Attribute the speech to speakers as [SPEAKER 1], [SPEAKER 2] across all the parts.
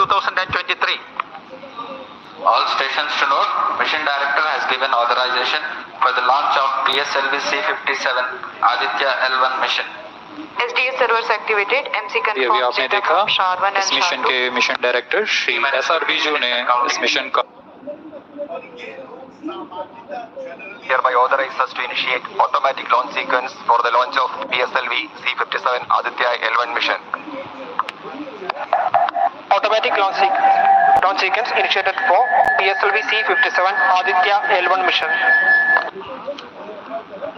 [SPEAKER 1] 2023. All stations to note, Mission Director has given authorization for the launch of PSLV C-57 Aditya L1 mission.
[SPEAKER 2] SDS servers activated. MC
[SPEAKER 3] ये अभी
[SPEAKER 2] confirmed
[SPEAKER 3] आपने
[SPEAKER 2] data
[SPEAKER 3] देखा
[SPEAKER 2] from SHAR-1
[SPEAKER 3] इस
[SPEAKER 2] and
[SPEAKER 3] mission
[SPEAKER 2] SHAR-2.
[SPEAKER 3] के mission director Shri SR Biju ने इस mission का
[SPEAKER 1] Hereby authorize us to initiate automatic launch sequence for the launch of PSLV C-57 Aditya L1 mission.
[SPEAKER 4] Automatic launch sequence initiated for PSLV C-57 Aditya L1 mission.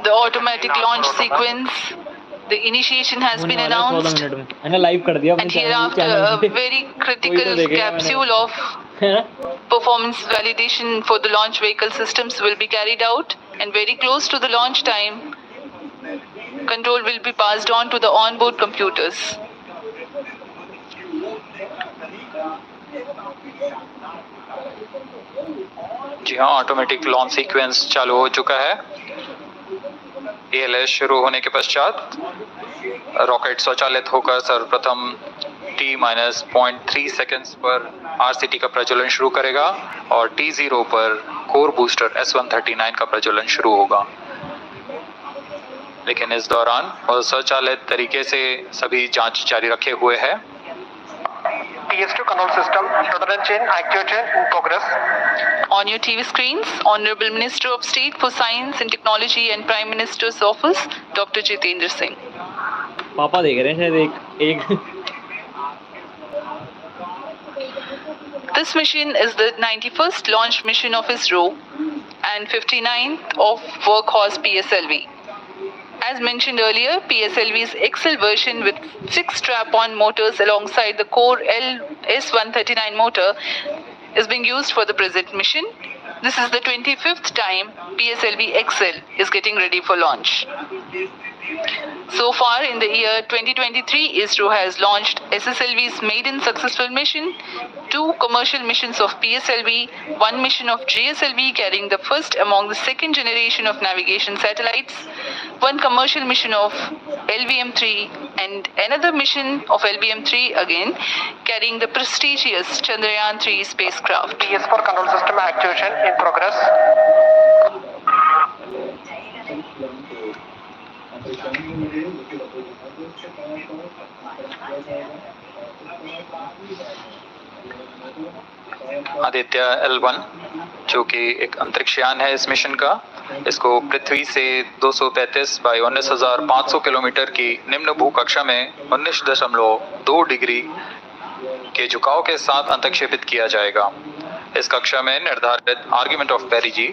[SPEAKER 5] The automatic launch sequence, the initiation has been announced, and hereafter a very critical capsule of performance validation for the launch vehicle systems will be carried out, and very close to the launch time, control will be passed on to the onboard computers.
[SPEAKER 3] जी हाँ, automatic launch sequence चालू हो चुका है। ALS शुरू होने के पश्चात rocket स्वचालित होकर सर्वप्रथम T-0.3 सेकेंड्स पर RCT का प्रज्वलन शुरू करेगा और T0 पर कोर बूस्टर S139 का प्रज्वलन शुरू होगा। लेकिन इस दौरान वह स्वचालित तरीके से सभी जांच जारी रखे हुए है।
[SPEAKER 4] TS2 control system rudder chain actuation in progress.
[SPEAKER 5] On your TV screens, Honorable Minister of State for Science and Technology and Prime Minister's Office, Dr. Jitendra Singh.
[SPEAKER 6] पापा देख रहे हैं शायद एक
[SPEAKER 5] This mission is the 91st launch mission of ISRO and 59th of Workhorse PSLV. As mentioned earlier, PSLV's XL version with 6 strap-on motors alongside the core S139 motor is being used for the present mission. This is the 25th time PSLV XL is getting ready for launch. So far in the year 2023, ISRO has launched SSLV's maiden successful mission, 2 commercial missions of PSLV, 1 mission of GSLV carrying the first among the second generation of navigation satellites, 1 commercial mission of LVM-3 and another mission of LVM-3 again carrying the prestigious Chandrayaan-3 spacecraft.
[SPEAKER 4] TS4 control system actuation in progress.
[SPEAKER 3] Aditya L1 जो कि एक अंतरिक्षयान है इस mission का, इसको पृथ्वी से 235 by 19,500 kilometre की निम्न भूकक्षा में 19.2 डिग्री के झुकाव के साथ अंतक्षेपित किया जाएगा। इस कक्षा में निर्धारित आर्ग्यूमेंट ऑफ पेरिजी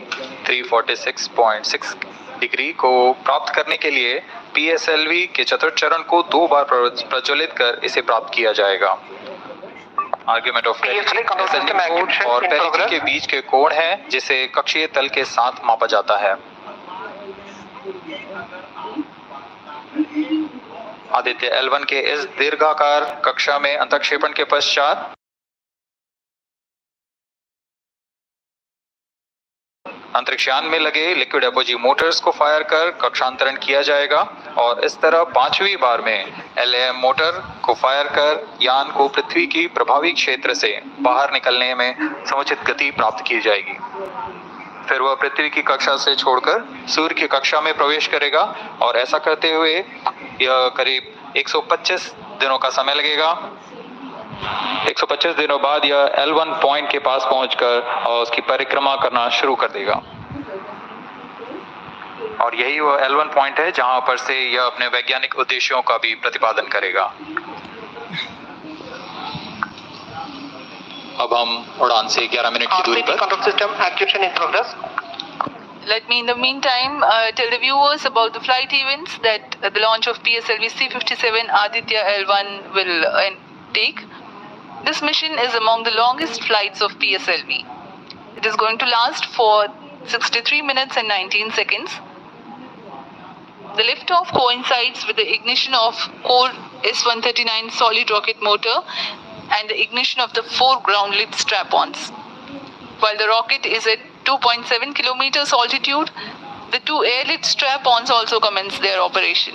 [SPEAKER 3] 346.6 डिग्री को प्राप्त करने के लिए PSLV के चतुर्थ चरण को 2 बार प्रज्वलित कर इसे प्राप्त किया जाएगा। आर्ग्यूमेंट ऑफ पेरिजी और पेरिजी के बीच के कोण है जिसे कक्षीय तल के साथ मापा जाता है। आदित्य L1 के इस दीर्घाकार कक्षा में अंतक्षेपण के पश्चात अंतरिक्षयान में लगे लिक्विड एपोजी मोटर्स को फायर कर कक्षांतरण किया जाएगा और इस तरह 5वीं बार में LAM मोटर को फायर कर यान को पृथ्वी की प्रभावी क्षेत्र से बाहर निकलने में समुचित गति प्राप्त की जाएगी। फिर वह पृथ्वी की कक्षा से छोड़कर सूर्य की कक्षा में प्रवेश करेगा और ऐसा करते हुए यह करीब 125 दिनों का समय लगेगा। 125 दिनों बाद यह L1 पॉइंट के पास पहुंचकर और उसकी परिक्रमा करना शुरू कर देगा और यही वह L1 पॉइंट है जहां पर से यह अपने वैज्ञानिक उद्देश्यों का भी प्रतिपादन करेगा। अब हम उड़ान से 11 मिनट की दूरी पर
[SPEAKER 4] control system activation in progress.
[SPEAKER 5] Let me in the meantime tell the viewers about the flight events that the launch of PSLV C-57 Aditya L1 will take. This mission is among the longest flights of PSLV. It is going to last for 63 minutes and 19 seconds. The liftoff coincides with the ignition of core S139 solid rocket motor and the ignition of the 4 ground-lit strap-ons. While the rocket is at 2.7 kilometers altitude, the 2 air-lit strap-ons also commence their operation.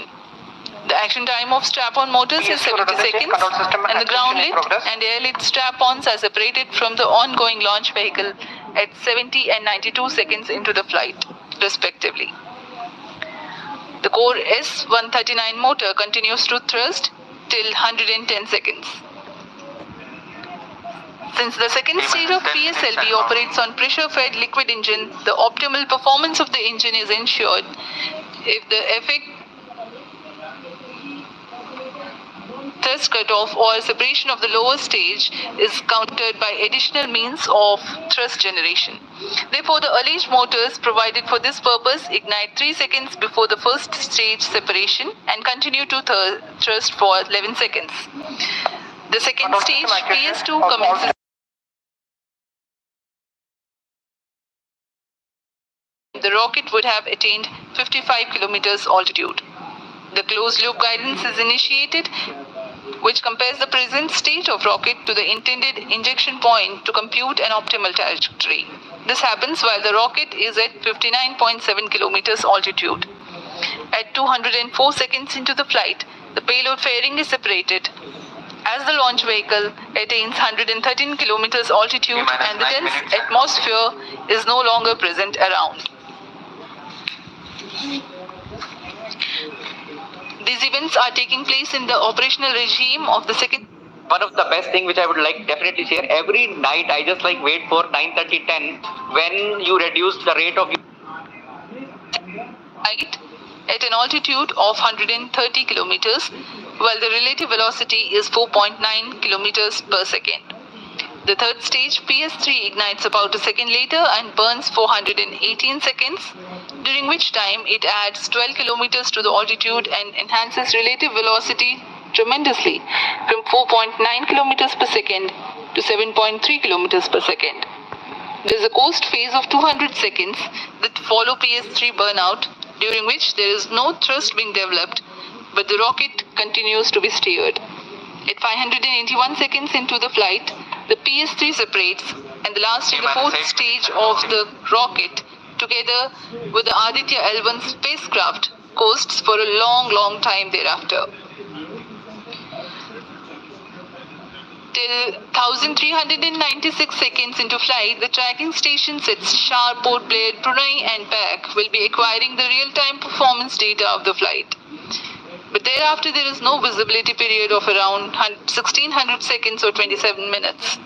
[SPEAKER 5] The action time of strap-on motors is 70 seconds, and the ground lit and air lit strap-ons are separated from the ongoing launch vehicle at 70 and 92 seconds into the flight, respectively. The core S139 motor continues to thrust till 110 seconds. Since the second stage of PSLV operates on pressure-fed liquid engine, the optimal performance of the engine is ensured if the effect thrust cutoff or separation of the lower stage is countered by additional means of thrust generation. Therefore, the alleged motors provided for this purpose ignite 3 seconds before the first stage separation and continue to thrust for 11 seconds. The second stage, PS2, commences. The rocket would have attained 55 kilometers altitude. The closed-loop guidance is initiated, which compares the present state of rocket to the intended injection point to compute an optimal trajectory. This happens while the rocket is at 59.7 kilometers altitude. At 204 seconds into the flight, the payload fairing is separated as the launch vehicle attains 113 kilometers altitude and the dense atmosphere is no longer present around. These events are taking place in the operational regime of the second.
[SPEAKER 7] One of the best thing which I would like definitely share, every night I just like wait for 9:30, 10 when you reduce the rate of
[SPEAKER 5] flight at an altitude of 130 kilometers, while the relative velocity is 4.9 kilometers per second. The third stage, PS3, ignites about a second later and burns 418 seconds, during which time it adds 12 kilometers to the altitude and enhances relative velocity tremendously from 4.9 kilometers per second to 7.3 kilometers per second. There is a coast phase of 200 seconds that follow PS3 burnout, during which there is no thrust being developed, but the rocket continues to be steered. At 581 seconds into the flight, the PS3 separates, and the last and the fourth stage of the rocket, together with the Aditya L1 spacecraft, coasts for a long time thereafter. Till 1396 seconds into flight, the tracking stations at Shar, Port Blair, Brunei and Pak will be acquiring the real-time performance data of the flight. But thereafter there is no visibility period of around 1600 seconds or 27 minutes.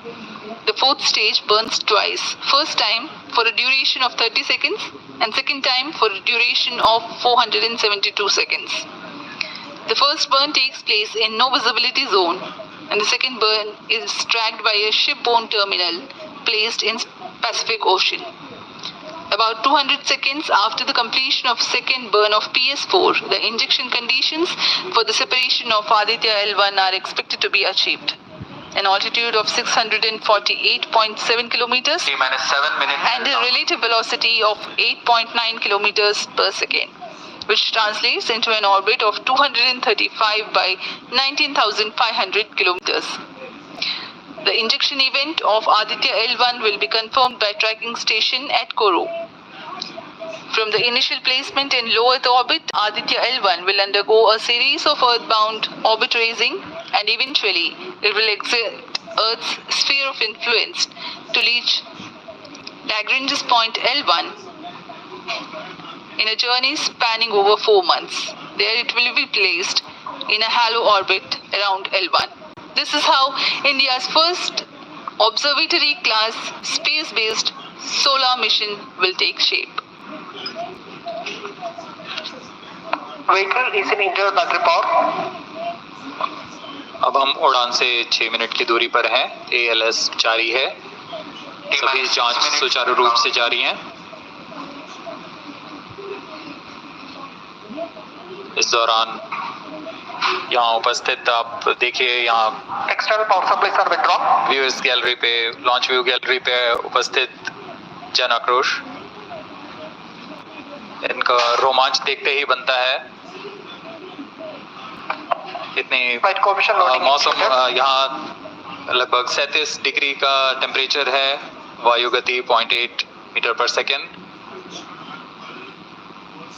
[SPEAKER 5] The fourth stage burns twice. First time for a duration of 30 seconds and second time for a duration of 472 seconds. The first burn takes place in no visibility zone and the second burn is tracked by a shipborne terminal placed in Pacific Ocean. About 200 seconds after the completion of second burn of PS4, the injection conditions for the separation of Aditya L1 are expected to be achieved. An altitude of 648.7 kilometers and a relative velocity of 8.9 kilometers per second, which translates into an orbit of 235 by 19,500 kilometers. The injection event of Aditya L1 will be confirmed by tracking station at Kourou. From the initial placement in low Earth orbit, Aditya L1 will undergo a series of earthbound orbit raising and eventually it will exit Earth's sphere of influence to reach Lagrange's point L1 in a journey spanning over 4 months. There it will be placed in a halo orbit around L1. This is how India's first observatory-class space-based solar mission will take shape.
[SPEAKER 4] Vehicle is in interior battery power.
[SPEAKER 3] अब हम उड़ान से 6 minute की दूरी पर हैं। ALS जारी है, सभी जांच सुचारू रूप से जारी हैं। इस दौरान यहाँ उपस्थित आप देखिए, यहाँ
[SPEAKER 4] External power supplies are withdrawn.
[SPEAKER 3] Viewers gallery पे, लॉन्च व्यू गैलरी पे उपस्थित जन आक्रोश, इनका रोमांच देखते ही बनता है। इतनी मौसम, यहाँ लगभग 37 डिग्री का टेम्परेचर है, वायु गति 0.8 मीटर पर सेकेंड।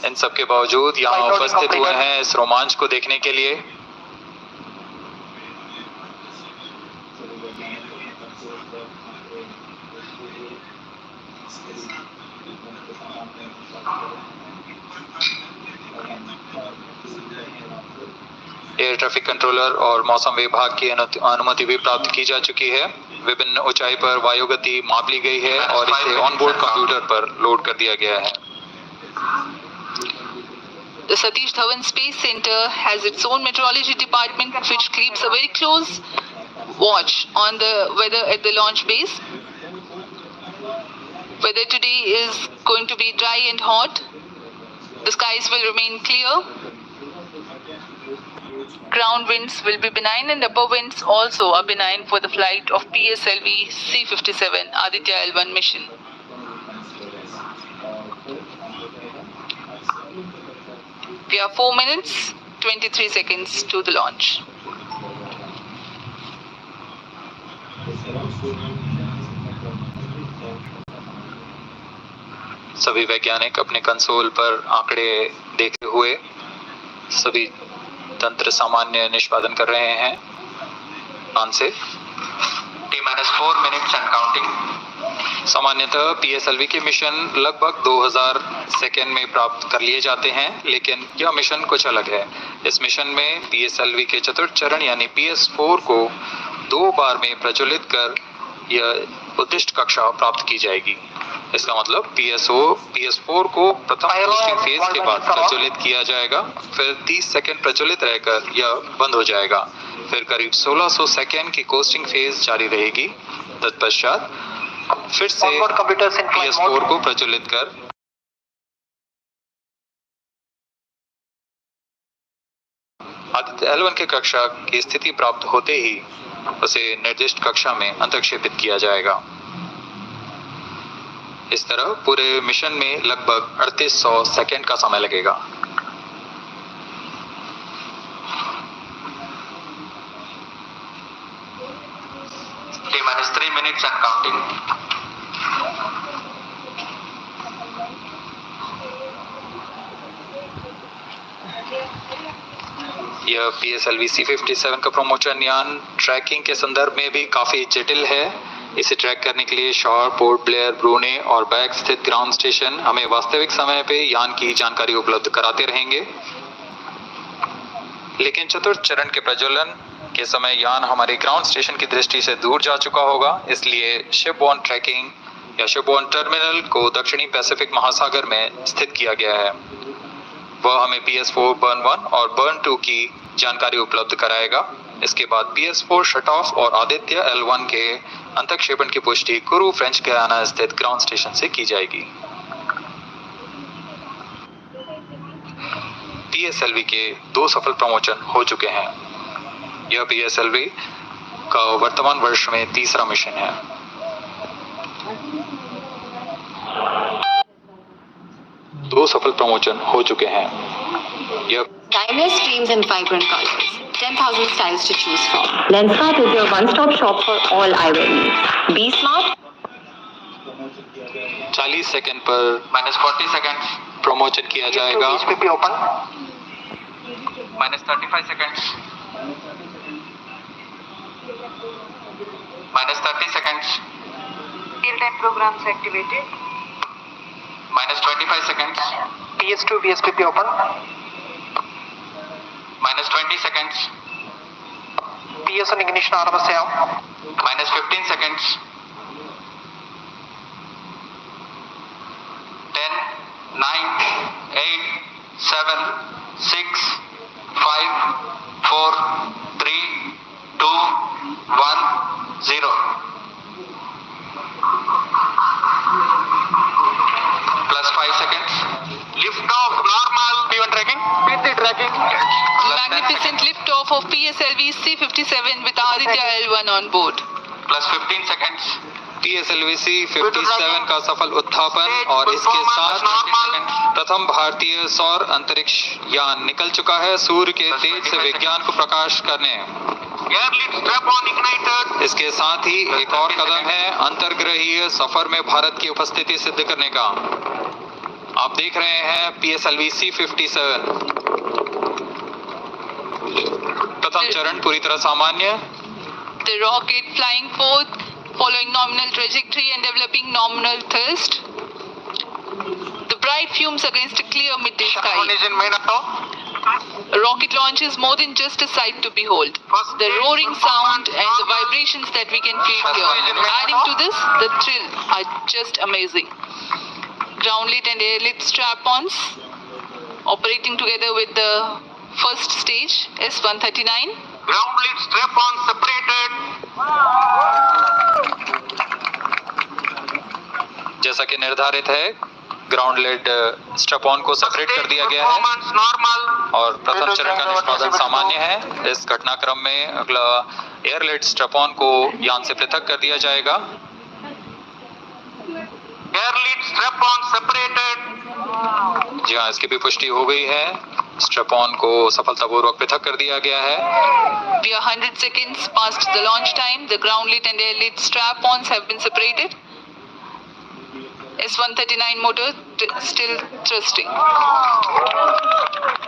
[SPEAKER 3] इन सब के बावजूद यहाँ उपस्थित हुए हैं इस रोमांच को देखने के लिए। एयर ट्रैफिक कंट्रोलर और मौसम विभाग की अनुमति भी प्राप्त की जा चुकी है। विभिन्न ऊंचाई पर वायु गति माप ली गई है और इसे ऑनबोर्ड कंप्यूटर पर लोड कर दिया गया है।
[SPEAKER 5] The Satish Dhawan Space Center has its own meteorology department which keeps a very close watch on the weather at the launch base. Weather today is going to be dry and hot. The skies will remain clear. Ground winds will be benign and upper winds also are benign for the flight of PSLV C-57 Aditya L1 mission. We are 4 minutes, 23 seconds to the launch.
[SPEAKER 3] सभी वैज्ञानिक अपने console पर आंकड़े देखते हुए सभी तंत्र सामान्य निष्पादन कर रहे हैं। ध्यान से
[SPEAKER 1] T-4 minutes and counting.
[SPEAKER 3] सामान्यतः PSLV के मिशन लगभग 2000 सेकेंड में प्राप्त कर लिए जाते हैं, लेकिन यह मिशन कुछ अलग है। इस मिशन में PSLV के चतुर्थ चरण यानी PS4 को 2 बार में प्रज्वलित कर यह उद्दिष्ट कक्षा प्राप्त की जाएगी। इसका मतलब PS4 को प्रथम कोस्टिंग फेज के बाद प्रज्वलित किया जाएगा, फिर 30 सेकेंड प्रज्वलित रहकर यह बंद हो जाएगा, फिर करीब 1600 सेकेंड की कोस्टिंग फेज जारी रहेगी। तत्पश्चात फिर से PS4 को प्रज्वलित कर आदित्य L1 की कक्षा की स्थिति प्राप्त होते ही उसे निर्दिष्ट कक्षा में अंतर्क्षेपित किया जाएगा। इस तरह पूरे मिशन में लगभग 3800 सेकेंड का समय लगेगा।
[SPEAKER 1] T-3 minutes and counting.
[SPEAKER 3] यह PSLV C-57 का प्रमोशन यान ट्रैकिंग के संदर्भ में भी काफी जटिल है। इसे ट्रैक करने के लिए शॉर, पोर्ट ब्लेयर, ब्रूने और बैग स्थित ग्राउंड स्टेशन हमें वास्तविक समय पे यान की जानकारी उपलब्ध कराते रहेंगे। लेकिन चतुर्थ चरण के प्रज्वलन के समय यान हमारे ग्राउंड स्टेशन की दृष्टि से दूर जा चुका होगा, इसलिए शिपबॉर्न ट्रैकिंग या शिपबॉर्न टर्मिनल को दक्षिणी पैसिफिक महासागर में स्थित किया गया है। वह हमें PS4 बर्न 1 और बर्न 2 की जानकारी उपलब्ध कराएगा। इसके बाद PS4 शट ऑफ और आदित्य L1 के अंतक्षेपण की पुष्टि कुरु फ्रेंच गयाना स्थित ग्राउंड स्टेशन से की जाएगी। PSLV के 2 सफल प्रमोशन हो चुके हैं। यह PSLV का वर्तमान वर्ष में तीसरा मिशन है। दो सफल प्रमोशन हो चुके हैं। यह
[SPEAKER 8] Diverse streams and vibrant colors. 10,000 styles to choose from. Lenskart is your one-stop shop for all eyewear needs. Be smart.
[SPEAKER 3] 40 second पर
[SPEAKER 1] -40 seconds.
[SPEAKER 3] प्रमोशन किया जाएगा।
[SPEAKER 4] HPP open.
[SPEAKER 1] -35 seconds. -30 seconds.
[SPEAKER 2] Real-time programs activated.
[SPEAKER 1] -25 seconds.
[SPEAKER 4] PS2 VSPP open.
[SPEAKER 1] -20 seconds.
[SPEAKER 4] PS1 ignition RMS off.
[SPEAKER 1] -15 seconds. 10, 9, 8, 7, 6, 5, 4, 3, 2, 1, 0. +5 seconds. Lift off normal.
[SPEAKER 4] B1 tracking. With the tracking.
[SPEAKER 5] Magnificent liftoff of PSLV C-57 with Aditya L1 on board.
[SPEAKER 1] +15 seconds.
[SPEAKER 3] PSLV C-57 का सफल उत्थापन और इसके साथ प्रथम भारतीय सौर अंतरिक्ष यान निकल चुका है सूर्य के तेज से विज्ञान को प्रकाश करने।
[SPEAKER 1] Airlift strap on ignited.
[SPEAKER 3] इसके साथ ही एक और कदम है अंतर्ग्रहीय सफर में भारत की उपस्थिति सिद्ध करने का। आप देख रहे हैं PSLV C57 प्रथम चरण पूरी तरह सामान्य।
[SPEAKER 5] The rocket flying forth, following nominal trajectory and developing nominal thrust. The bright fumes against a clear midday sky. Rocket launch is more than just a sight to behold. The roaring sound and the vibrations that we can feel here, adding to this, the thrill are just amazing. Groundlit and airlit strap-ons operating together with the first stage S139.
[SPEAKER 1] Groundlit strap-on separated.
[SPEAKER 3] जैसा कि निर्धारित है, ground lead strap on को separate कर दिया गया है और प्रथम चरण का निष्पादन सामान्य है। इस घटनाक्रम में अगला एयर लेड स्ट्रैप ऑन को यान से पृथक कर दिया जाएगा।
[SPEAKER 1] Air lead strap-on separated.
[SPEAKER 3] जी हाँ, इसकी भी पुष्टि हो गई है। स्ट्रैप ऑन को सफलतापूर्वक पृथक कर दिया गया है।
[SPEAKER 5] We are 100 seconds past the launch time. The ground lit and air lit strap-ons have been separated. S139 motor still thrusting.